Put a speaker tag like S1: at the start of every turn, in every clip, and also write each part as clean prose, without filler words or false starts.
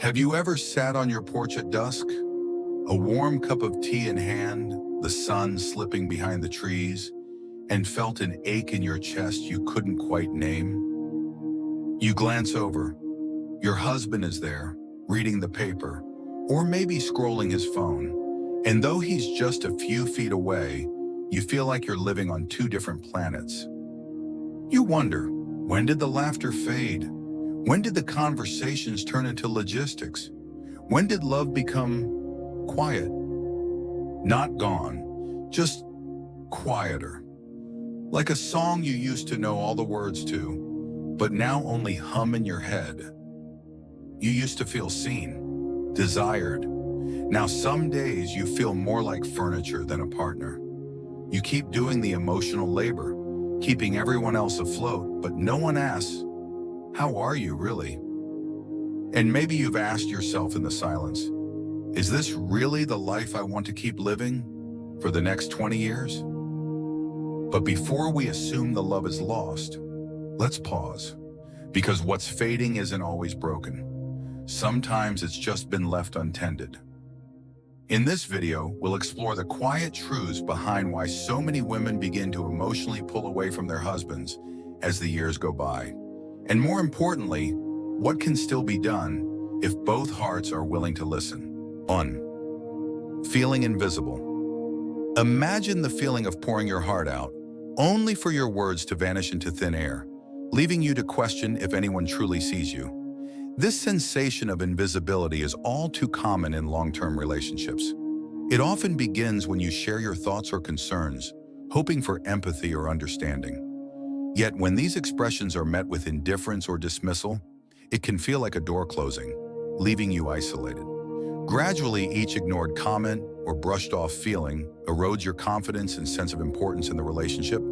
S1: Have you ever sat on your porch at dusk, a warm cup of tea in hand, the sun slipping behind the trees, and felt an ache in your chest you couldn't quite name? You glance over. Your husband is there, reading the paper, or maybe scrolling his phone, and though he's just a few feet away, you feel like you're living on two different planets. You wonder, when did the laughter fade? When did the conversations turn into logistics? When did love become quiet? Not gone, just quieter. Like a song you used to know all the words to, but now only hum in your head. You used to feel seen, desired. Now some days you feel more like furniture than a partner. You keep doing the emotional labor, keeping everyone else afloat, but no one asks, how are you really? And maybe you've asked yourself in the silence, is this really the life I want to keep living for the next 20 years? But before we assume the love is lost, let's pause, because what's fading isn't always broken. Sometimes it's just been left untended. In this video, we'll explore the quiet truths behind why so many women begin to emotionally pull away from their husbands as the years go by. And more importantly, what can still be done if both hearts are willing to listen? 1. Feeling invisible. Imagine the feeling of pouring your heart out, only for your words to vanish into thin air, leaving you to question if anyone truly sees you. This sensation of invisibility is all too common in long-term relationships. It often begins when you share your thoughts or concerns, hoping for empathy or understanding. Yet when these expressions are met with indifference or dismissal, it can feel like a door closing, leaving you isolated. Gradually, each ignored comment or brushed off feeling erodes your confidence and sense of importance in the relationship,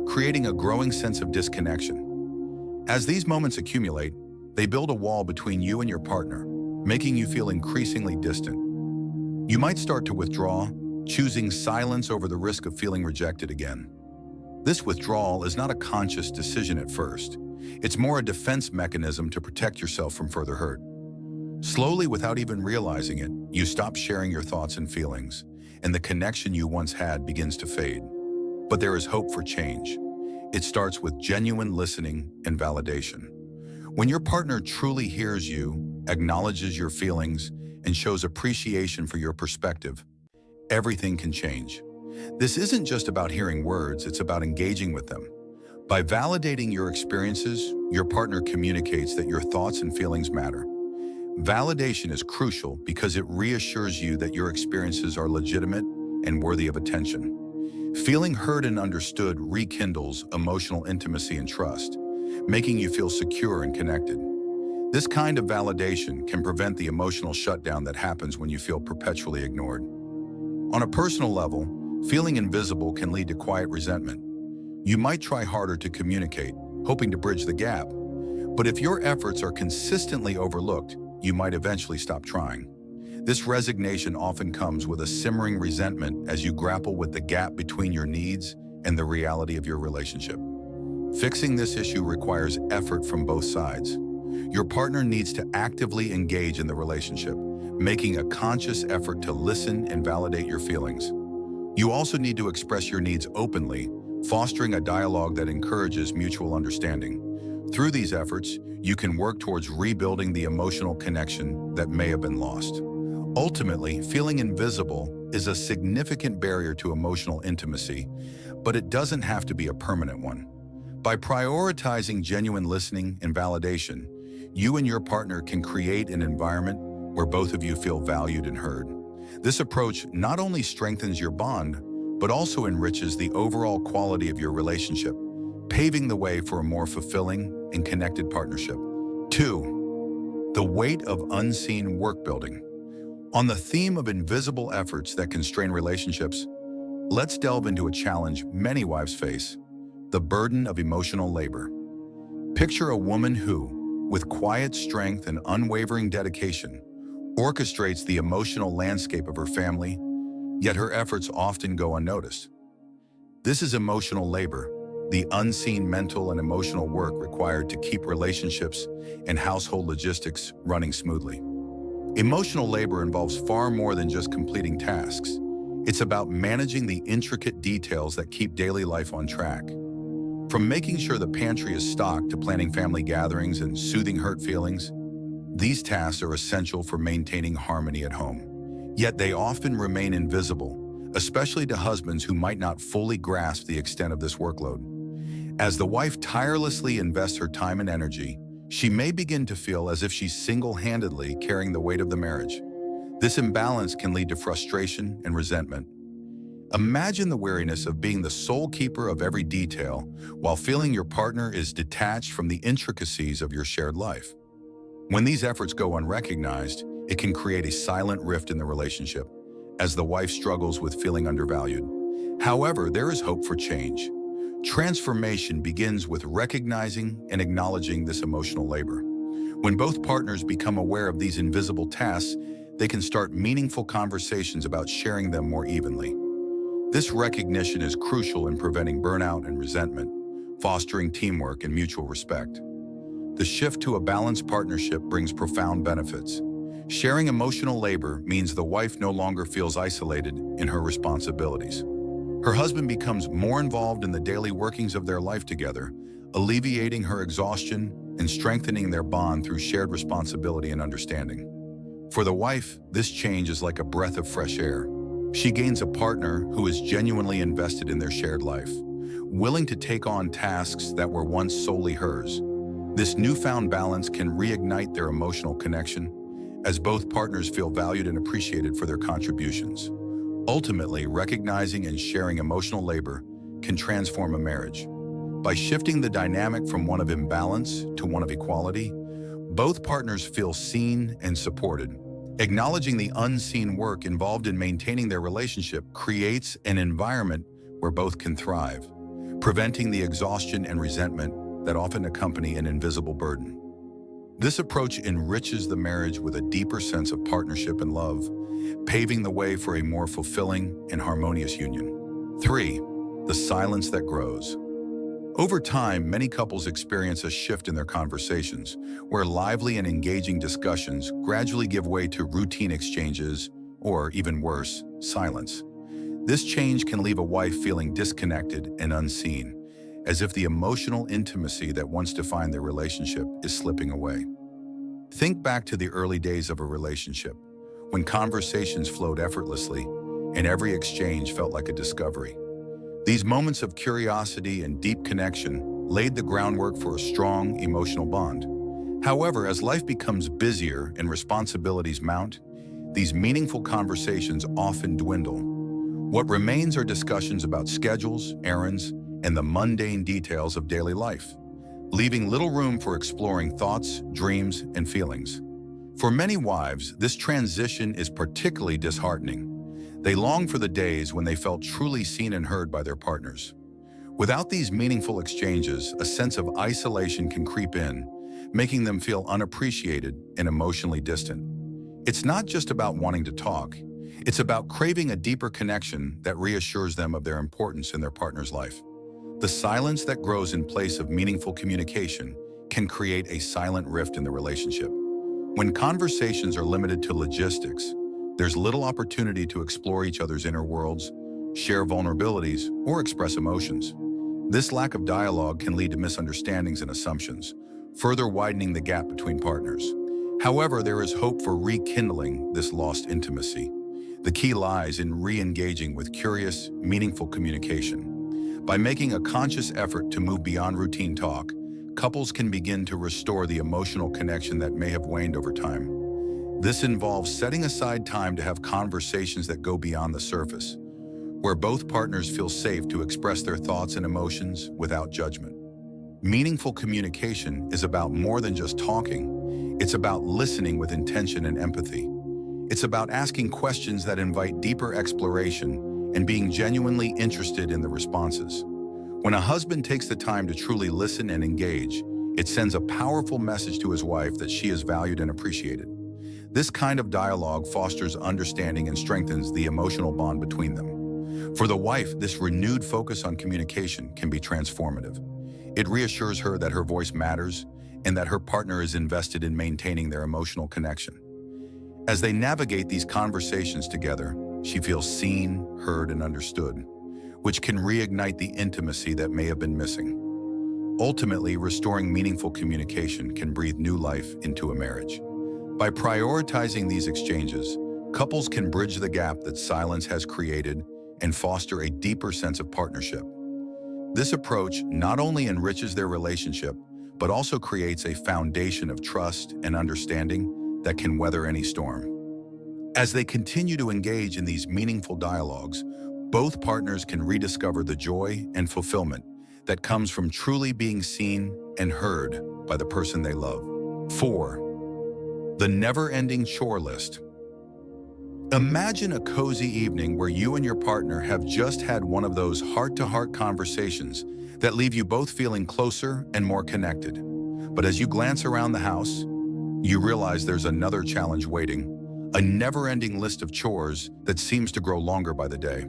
S1: creating a growing sense of disconnection. As these moments accumulate, they build a wall between you and your partner, making you feel increasingly distant. You might start to withdraw, choosing silence over the risk of feeling rejected again. This withdrawal is not a conscious decision at first. It's more a defense mechanism to protect yourself from further hurt. Slowly, without even realizing it, you stop sharing your thoughts and feelings, and the connection you once had begins to fade. But there is hope for change. It starts with genuine listening and validation. When your partner truly hears you, acknowledges your feelings, and shows appreciation for your perspective, everything can change. This isn't just about hearing words, it's about engaging with them. By validating your experiences, your partner communicates that your thoughts and feelings matter. Validation is crucial because it reassures you that your experiences are legitimate and worthy of attention. Feeling heard and understood rekindles emotional intimacy and trust, making you feel secure and connected. This kind of validation can prevent the emotional shutdown that happens when you feel perpetually ignored. On a personal level, feeling invisible can lead to quiet resentment. You might try harder to communicate, hoping to bridge the gap. But if your efforts are consistently overlooked, you might eventually stop trying. This resignation often comes with a simmering resentment as you grapple with the gap between your needs and the reality of your relationship. Fixing this issue requires effort from both sides. Your partner needs to actively engage in the relationship, making a conscious effort to listen and validate your feelings. You also need to express your needs openly, fostering a dialogue that encourages mutual understanding. Through these efforts, you can work towards rebuilding the emotional connection that may have been lost. Ultimately, feeling invisible is a significant barrier to emotional intimacy, but it doesn't have to be a permanent one. By prioritizing genuine listening and validation, you and your partner can create an environment where both of you feel valued and heard. This approach not only strengthens your bond, but also enriches the overall quality of your relationship, paving the way for a more fulfilling and connected partnership. 2. The weight of unseen work building. On the theme of invisible efforts that constrain relationships, let's delve into a challenge many wives face: the burden of emotional labor. Picture a woman who, with quiet strength and unwavering dedication, orchestrates the emotional landscape of her family, yet her efforts often go unnoticed. This is emotional labor, the unseen mental and emotional work required to keep relationships and household logistics running smoothly. Emotional labor involves far more than just completing tasks. It's about managing the intricate details that keep daily life on track. From making sure the pantry is stocked to planning family gatherings and soothing hurt feelings, these tasks are essential for maintaining harmony at home. Yet they often remain invisible, especially to husbands who might not fully grasp the extent of this workload. As the wife tirelessly invests her time and energy, she may begin to feel as if she's single-handedly carrying the weight of the marriage. This imbalance can lead to frustration and resentment. Imagine the weariness of being the sole keeper of every detail while feeling your partner is detached from the intricacies of your shared life. When these efforts go unrecognized, it can create a silent rift in the relationship, as the wife struggles with feeling undervalued. However, there is hope for change. Transformation begins with recognizing and acknowledging this emotional labor. When both partners become aware of these invisible tasks, they can start meaningful conversations about sharing them more evenly. This recognition is crucial in preventing burnout and resentment, fostering teamwork and mutual respect. The shift to a balanced partnership brings profound benefits. Sharing emotional labor means the wife no longer feels isolated in her responsibilities. Her husband becomes more involved in the daily workings of their life together, alleviating her exhaustion and strengthening their bond through shared responsibility and understanding. For the wife, this change is like a breath of fresh air. She gains a partner who is genuinely invested in their shared life, willing to take on tasks that were once solely hers. This newfound balance can reignite their emotional connection, as both partners feel valued and appreciated for their contributions. Ultimately, recognizing and sharing emotional labor can transform a marriage. By shifting the dynamic from one of imbalance to one of equality, both partners feel seen and supported. Acknowledging the unseen work involved in maintaining their relationship creates an environment where both can thrive, preventing the exhaustion and resentment that often accompany an invisible burden. This approach enriches the marriage with a deeper sense of partnership and love, paving the way for a more fulfilling and harmonious union. 3. The silence that grows. Over time, many couples experience a shift in their conversations, where lively and engaging discussions gradually give way to routine exchanges, or even worse, silence. This change can leave a wife feeling disconnected and unseen, as if the emotional intimacy that once defined their relationship is slipping away. Think back to the early days of a relationship, when conversations flowed effortlessly and every exchange felt like a discovery. These moments of curiosity and deep connection laid the groundwork for a strong emotional bond. However, as life becomes busier and responsibilities mount, these meaningful conversations often dwindle. What remains are discussions about schedules, errands, and the mundane details of daily life, leaving little room for exploring thoughts, dreams, and feelings. For many wives, this transition is particularly disheartening. They long for the days when they felt truly seen and heard by their partners. Without these meaningful exchanges, a sense of isolation can creep in, making them feel unappreciated and emotionally distant. It's not just about wanting to talk. It's about craving a deeper connection that reassures them of their importance in their partner's life. The silence that grows in place of meaningful communication can create a silent rift in the relationship. When conversations are limited to logistics, there's little opportunity to explore each other's inner worlds, share vulnerabilities, or express emotions. This lack of dialogue can lead to misunderstandings and assumptions, further widening the gap between partners. However, there is hope for rekindling this lost intimacy. The key lies in re-engaging with curious, meaningful communication. By making a conscious effort to move beyond routine talk, couples can begin to restore the emotional connection that may have waned over time. This involves setting aside time to have conversations that go beyond the surface, where both partners feel safe to express their thoughts and emotions without judgment. Meaningful communication is about more than just talking. It's about listening with intention and empathy. It's about asking questions that invite deeper exploration and being genuinely interested in the responses. When a husband takes the time to truly listen and engage, it sends a powerful message to his wife that she is valued and appreciated. This kind of dialogue fosters understanding and strengthens the emotional bond between them. For the wife, this renewed focus on communication can be transformative. It reassures her that her voice matters and that her partner is invested in maintaining their emotional connection. As they navigate these conversations together, she feels seen, heard, and understood, which can reignite the intimacy that may have been missing. Ultimately, restoring meaningful communication can breathe new life into a marriage. By prioritizing these exchanges, couples can bridge the gap that silence has created and foster a deeper sense of partnership. This approach not only enriches their relationship, but also creates a foundation of trust and understanding that can weather any storm. As they continue to engage in these meaningful dialogues, both partners can rediscover the joy and fulfillment that comes from truly being seen and heard by the person they love. 4. The never-ending chore list. Imagine a cozy evening where you and your partner have just had one of those heart-to-heart conversations that leave you both feeling closer and more connected. But as you glance around the house, you realize there's another challenge waiting, a never-ending list of chores that seems to grow longer by the day.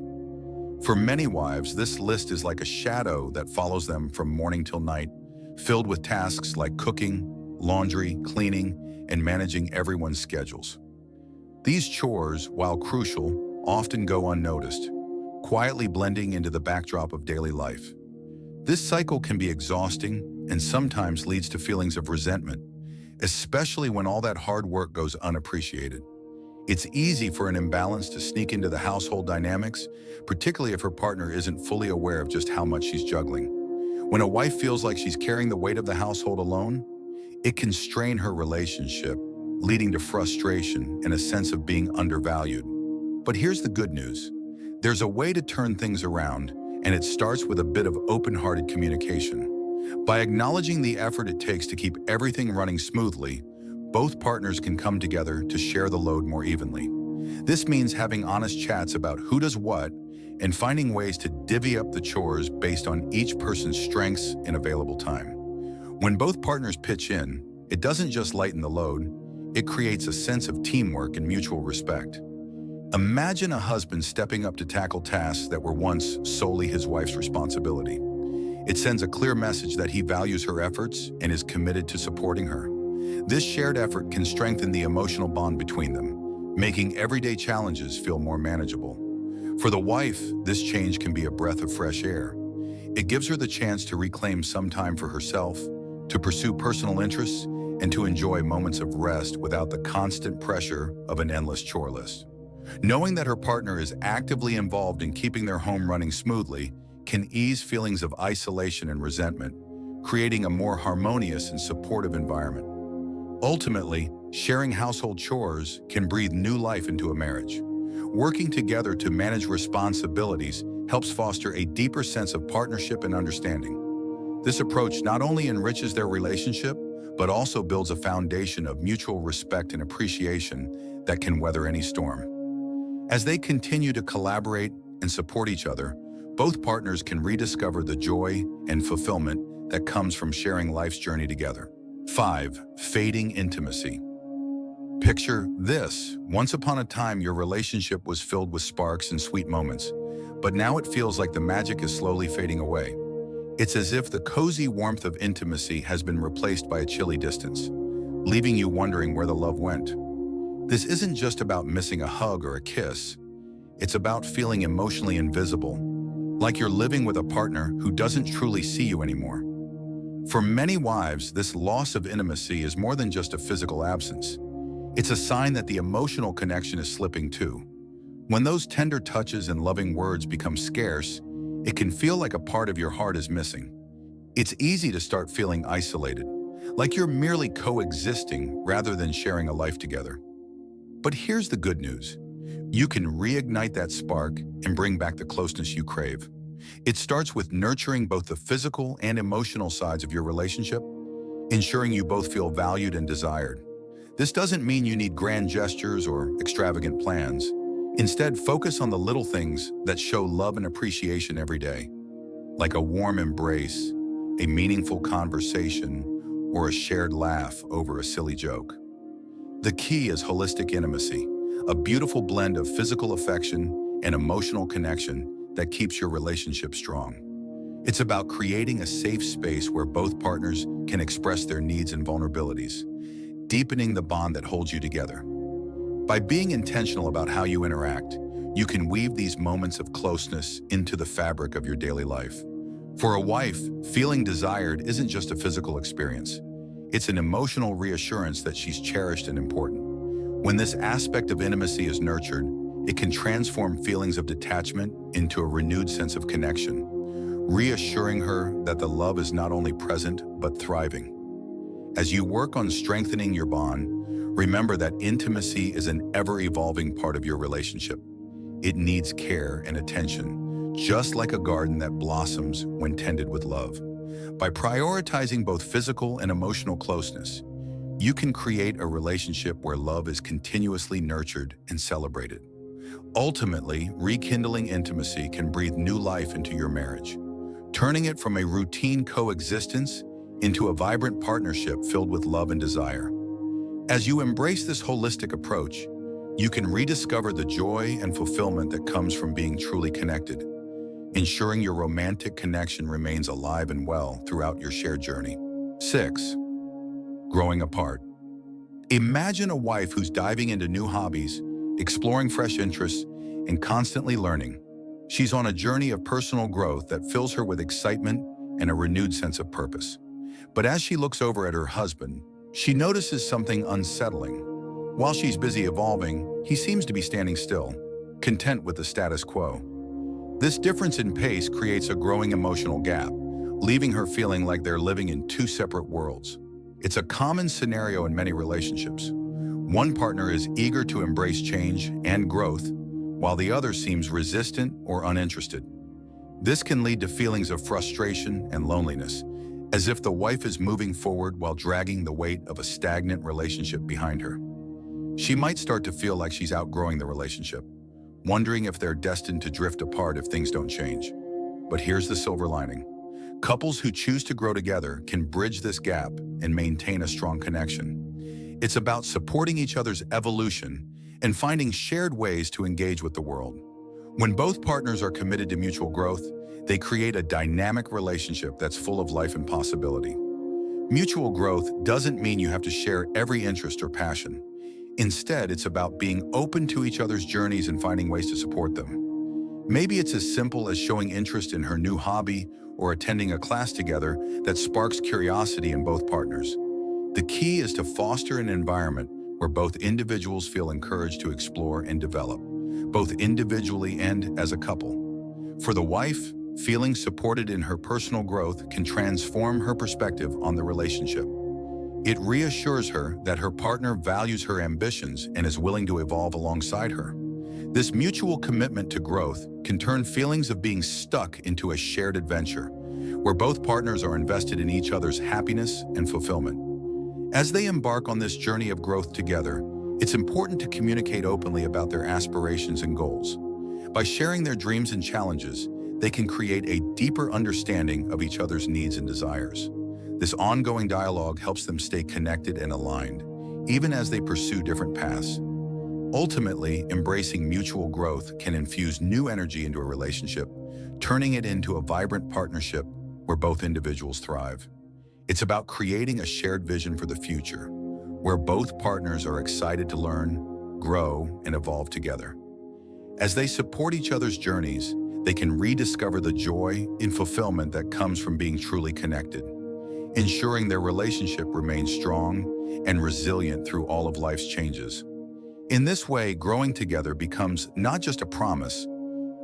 S1: For many wives, this list is like a shadow that follows them from morning till night, filled with tasks like cooking, laundry, cleaning, and managing everyone's schedules. These chores, while crucial, often go unnoticed, quietly blending into the backdrop of daily life. This cycle can be exhausting and sometimes leads to feelings of resentment, especially when all that hard work goes unappreciated. It's easy for an imbalance to sneak into the household dynamics, particularly if her partner isn't fully aware of just how much she's juggling. When a wife feels like she's carrying the weight of the household alone, it can strain her relationship, leading to frustration and a sense of being undervalued. But here's the good news. There's a way to turn things around, and it starts with a bit of open-hearted communication. By acknowledging the effort it takes to keep everything running smoothly, both partners can come together to share the load more evenly. This means having honest chats about who does what and finding ways to divvy up the chores based on each person's strengths and available time. When both partners pitch in, it doesn't just lighten the load, it creates a sense of teamwork and mutual respect. Imagine a husband stepping up to tackle tasks that were once solely his wife's responsibility. It sends a clear message that he values her efforts and is committed to supporting her. This shared effort can strengthen the emotional bond between them, making everyday challenges feel more manageable. For the wife, this change can be a breath of fresh air. It gives her the chance to reclaim some time for herself, to pursue personal interests, and to enjoy moments of rest without the constant pressure of an endless chore list. Knowing that her partner is actively involved in keeping their home running smoothly can ease feelings of isolation and resentment, creating a more harmonious and supportive environment. Ultimately, sharing household chores can breathe new life into a marriage. Working together to manage responsibilities helps foster a deeper sense of partnership and understanding. This approach not only enriches their relationship, but also builds a foundation of mutual respect and appreciation that can weather any storm. As they continue to collaborate and support each other, both partners can rediscover the joy and fulfillment that comes from sharing life's journey together. 5. Fading intimacy. Picture this. Once upon a time, your relationship was filled with sparks and sweet moments, but now it feels like the magic is slowly fading away. It's as if the cozy warmth of intimacy has been replaced by a chilly distance, leaving you wondering where the love went. This isn't just about missing a hug or a kiss. It's about feeling emotionally invisible, like you're living with a partner who doesn't truly see you anymore. For many wives, this loss of intimacy is more than just a physical absence. It's a sign that the emotional connection is slipping too. When those tender touches and loving words become scarce, it can feel like a part of your heart is missing. It's easy to start feeling isolated, like you're merely coexisting rather than sharing a life together. But here's the good news. You can reignite that spark and bring back the closeness you crave. It starts with nurturing both the physical and emotional sides of your relationship, ensuring you both feel valued and desired. This doesn't mean you need grand gestures or extravagant plans. Instead, focus on the little things that show love and appreciation every day, like a warm embrace, a meaningful conversation, or a shared laugh over a silly joke. The key is holistic intimacy, a beautiful blend of physical affection and emotional connection that keeps your relationship strong. It's about creating a safe space where both partners can express their needs and vulnerabilities, deepening the bond that holds you together. By being intentional about how you interact, you can weave these moments of closeness into the fabric of your daily life. For a wife, feeling desired isn't just a physical experience. It's an emotional reassurance that she's cherished and important. When this aspect of intimacy is nurtured, it can transform feelings of detachment into a renewed sense of connection, reassuring her that the love is not only present but thriving. As you work on strengthening your bond, remember that intimacy is an ever-evolving part of your relationship. It needs care and attention, just like a garden that blossoms when tended with love. By prioritizing both physical and emotional closeness, you can create a relationship where love is continuously nurtured and celebrated. Ultimately, rekindling intimacy can breathe new life into your marriage, turning it from a routine coexistence into a vibrant partnership filled with love and desire. As you embrace this holistic approach, you can rediscover the joy and fulfillment that comes from being truly connected, ensuring your romantic connection remains alive and well throughout your shared journey. 6. Growing apart. Imagine a wife who's diving into new hobbies, exploring fresh interests, and constantly learning. She's on a journey of personal growth that fills her with excitement and a renewed sense of purpose. But as she looks over at her husband, she notices something unsettling. While she's busy evolving, he seems to be standing still, content with the status quo. This difference in pace creates a growing emotional gap, leaving her feeling like they're living in two separate worlds. It's a common scenario in many relationships. One partner is eager to embrace change and growth, while the other seems resistant or uninterested. This can lead to feelings of frustration and loneliness, as if the wife is moving forward while dragging the weight of a stagnant relationship behind her. She might start to feel like she's outgrowing the relationship, wondering if they're destined to drift apart if things don't change. But here's the silver lining. Couples who choose to grow together can bridge this gap and maintain a strong connection. It's about supporting each other's evolution and finding shared ways to engage with the world. When both partners are committed to mutual growth, they create a dynamic relationship that's full of life and possibility. Mutual growth doesn't mean you have to share every interest or passion. Instead, it's about being open to each other's journeys and finding ways to support them. Maybe it's as simple as showing interest in her new hobby or attending a class together that sparks curiosity in both partners. The key is to foster an environment where both individuals feel encouraged to explore and develop, both individually and as a couple. For the wife, feeling supported in her personal growth can transform her perspective on the relationship. It reassures her that her partner values her ambitions and is willing to evolve alongside her. This mutual commitment to growth can turn feelings of being stuck into a shared adventure, where both partners are invested in each other's happiness and fulfillment. As they embark on this journey of growth together, it's important to communicate openly about their aspirations and goals. By sharing their dreams and challenges, they can create a deeper understanding of each other's needs and desires. This ongoing dialogue helps them stay connected and aligned, even as they pursue different paths. Ultimately, embracing mutual growth can infuse new energy into a relationship, turning it into a vibrant partnership where both individuals thrive. It's about creating a shared vision for the future, where both partners are excited to learn, grow, and evolve together. As they support each other's journeys, they can rediscover the joy and fulfillment that comes from being truly connected, ensuring their relationship remains strong and resilient through all of life's changes. In this way, growing together becomes not just a promise,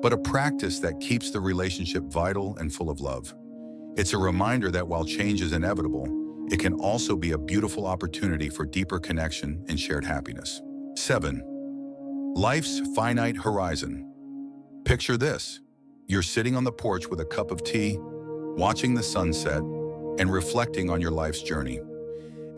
S1: but a practice that keeps the relationship vital and full of love. It's a reminder that while change is inevitable, it can also be a beautiful opportunity for deeper connection and shared happiness. 7. Life's finite horizon. Picture this. You're sitting on the porch with a cup of tea, watching the sunset, and reflecting on your life's journey.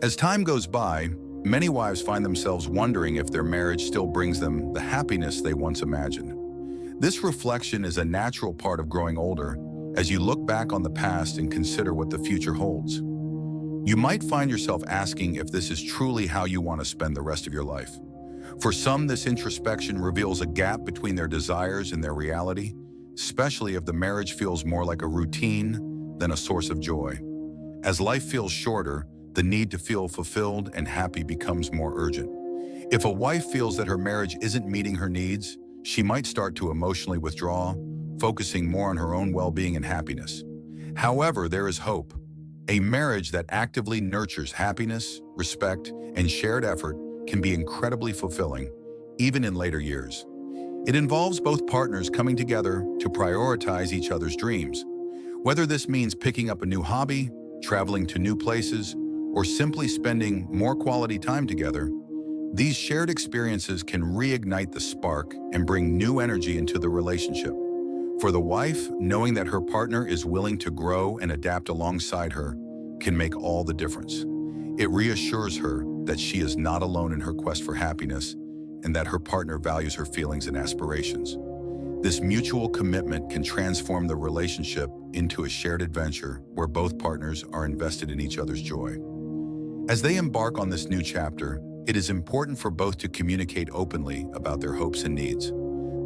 S1: As time goes by, many wives find themselves wondering if their marriage still brings them the happiness they once imagined. This reflection is a natural part of growing older as you look back on the past and consider what the future holds. You might find yourself asking if this is truly how you want to spend the rest of your life. For some, this introspection reveals a gap between their desires and their reality, especially if the marriage feels more like a routine than a source of joy. As life feels shorter, the need to feel fulfilled and happy becomes more urgent. If a wife feels that her marriage isn't meeting her needs, she might start to emotionally withdraw, focusing more on her own well-being and happiness. However, there is hope. A marriage that actively nurtures happiness, respect, and shared effort can be incredibly fulfilling, even in later years. It involves both partners coming together to prioritize each other's dreams. Whether this means picking up a new hobby, traveling to new places, or simply spending more quality time together, these shared experiences can reignite the spark and bring new energy into the relationship. For the wife, knowing that her partner is willing to grow and adapt alongside her can make all the difference. It reassures her that she is not alone in her quest for happiness and that her partner values her feelings and aspirations. This mutual commitment can transform the relationship into a shared adventure where both partners are invested in each other's joy. As they embark on this new chapter, it is important for both to communicate openly about their hopes and needs.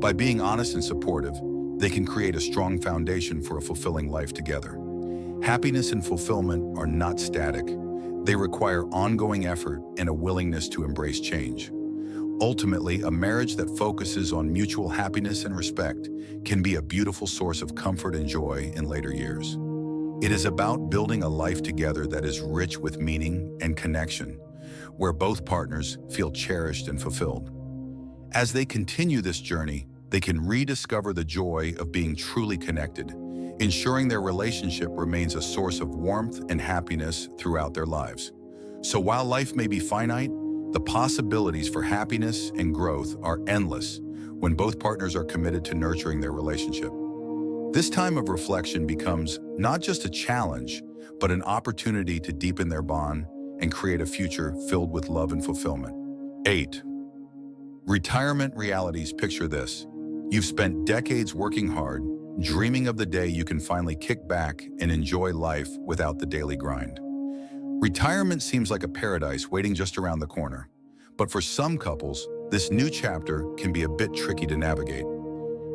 S1: By being honest and supportive, they can create a strong foundation for a fulfilling life together. Happiness and fulfillment are not static. They require ongoing effort and a willingness to embrace change. Ultimately, a marriage that focuses on mutual happiness and respect can be a beautiful source of comfort and joy in later years. It is about building a life together that is rich with meaning and connection, where both partners feel cherished and fulfilled. As they continue this journey, they can rediscover the joy of being truly connected, ensuring their relationship remains a source of warmth and happiness throughout their lives. So while life may be finite, the possibilities for happiness and growth are endless when both partners are committed to nurturing their relationship. This time of reflection becomes not just a challenge, but an opportunity to deepen their bond and create a future filled with love and fulfillment. 8. Retirement realities. Picture this. You've spent decades working hard, dreaming of the day you can finally kick back and enjoy life without the daily grind. Retirement seems like a paradise waiting just around the corner. But for some couples, this new chapter can be a bit tricky to navigate.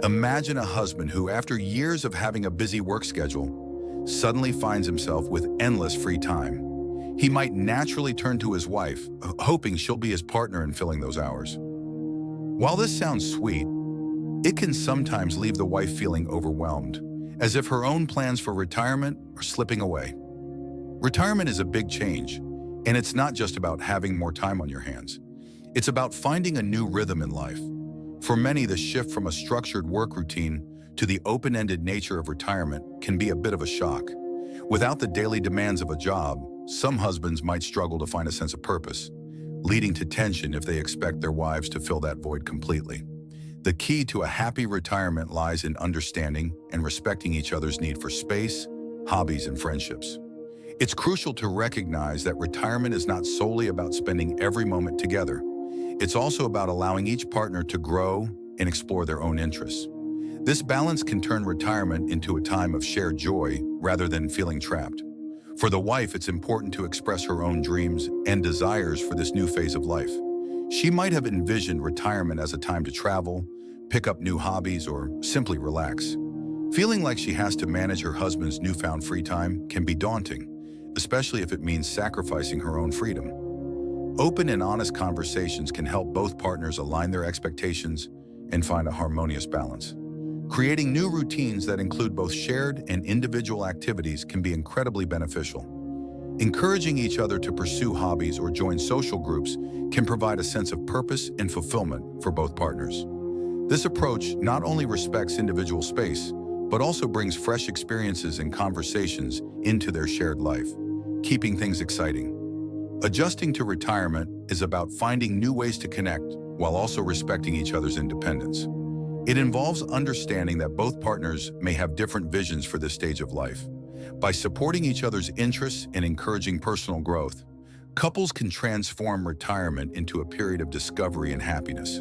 S1: Imagine a husband who, after years of having a busy work schedule, suddenly finds himself with endless free time. He might naturally turn to his wife, hoping she'll be his partner in filling those hours. While this sounds sweet, it can sometimes leave the wife feeling overwhelmed, as if her own plans for retirement are slipping away. Retirement is a big change, and it's not just about having more time on your hands. It's about finding a new rhythm in life. For many, the shift from a structured work routine to the open-ended nature of retirement can be a bit of a shock. Without the daily demands of a job, some husbands might struggle to find a sense of purpose, leading to tension if they expect their wives to fill that void completely. The key to a happy retirement lies in understanding and respecting each other's need for space, hobbies, and friendships. It's crucial to recognize that retirement is not solely about spending every moment together. It's also about allowing each partner to grow and explore their own interests. This balance can turn retirement into a time of shared joy rather than feeling trapped. For the wife, it's important to express her own dreams and desires for this new phase of life. She might have envisioned retirement as a time to travel, pick up new hobbies, or simply relax. Feeling like she has to manage her husband's newfound free time can be daunting, especially if it means sacrificing her own freedom. Open and honest conversations can help both partners align their expectations and find a harmonious balance. Creating new routines that include both shared and individual activities can be incredibly beneficial. Encouraging each other to pursue hobbies or join social groups can provide a sense of purpose and fulfillment for both partners. This approach not only respects individual space, but also brings fresh experiences and conversations into their shared life, keeping things exciting. Adjusting to retirement is about finding new ways to connect while also respecting each other's independence. It involves understanding that both partners may have different visions for this stage of life. By supporting each other's interests and encouraging personal growth, couples can transform retirement into a period of discovery and happiness.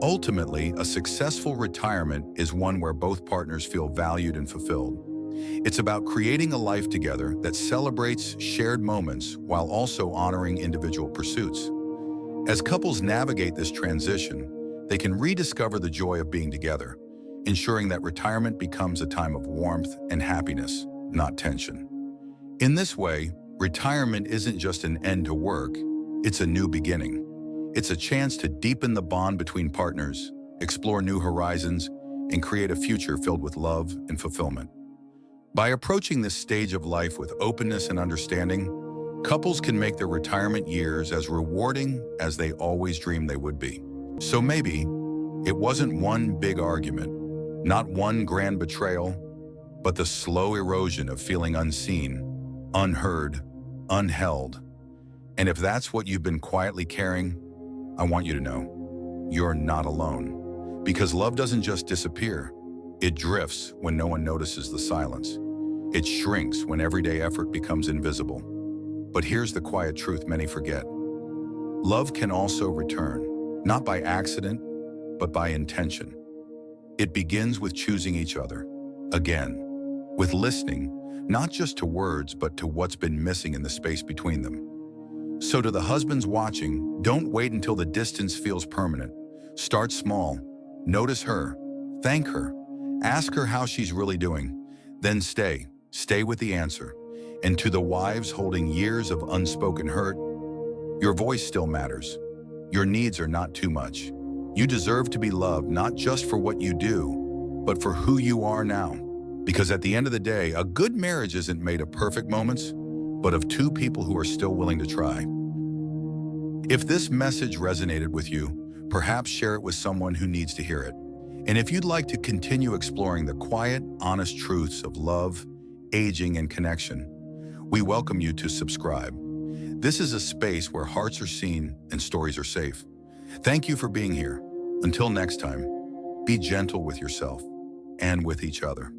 S1: Ultimately, a successful retirement is one where both partners feel valued and fulfilled. It's about creating a life together that celebrates shared moments while also honoring individual pursuits. As couples navigate this transition, they can rediscover the joy of being together, ensuring that retirement becomes a time of warmth and happiness, not tension. In this way, retirement isn't just an end to work, it's a new beginning. It's a chance to deepen the bond between partners, explore new horizons, and create a future filled with love and fulfillment. By approaching this stage of life with openness and understanding, couples can make their retirement years as rewarding as they always dreamed they would be. So maybe it wasn't one big argument, not one grand betrayal, but the slow erosion of feeling unseen, unheard, unheld. And if that's what you've been quietly carrying, I want you to know you're not alone. Because love doesn't just disappear, it drifts when no one notices the silence. It shrinks when everyday effort becomes invisible. But here's the quiet truth many forget. Love can also return, not by accident, but by intention. It begins with choosing each other, again, with listening, not just to words, but to what's been missing in the space between them. So to the husbands watching, don't wait until the distance feels permanent. Start small, notice her, thank her, ask her how she's really doing, then stay with the answer. And to the wives holding years of unspoken hurt, your voice still matters. Your needs are not too much. You deserve to be loved not just for what you do, but for who you are now. Because at the end of the day, a good marriage isn't made of perfect moments, but of two people who are still willing to try. If this message resonated with you, perhaps share it with someone who needs to hear it. And if you'd like to continue exploring the quiet, honest truths of love, aging, and connection, we welcome you to subscribe. This is a space where hearts are seen and stories are safe. Thank you for being here. Until next time, be gentle with yourself and with each other.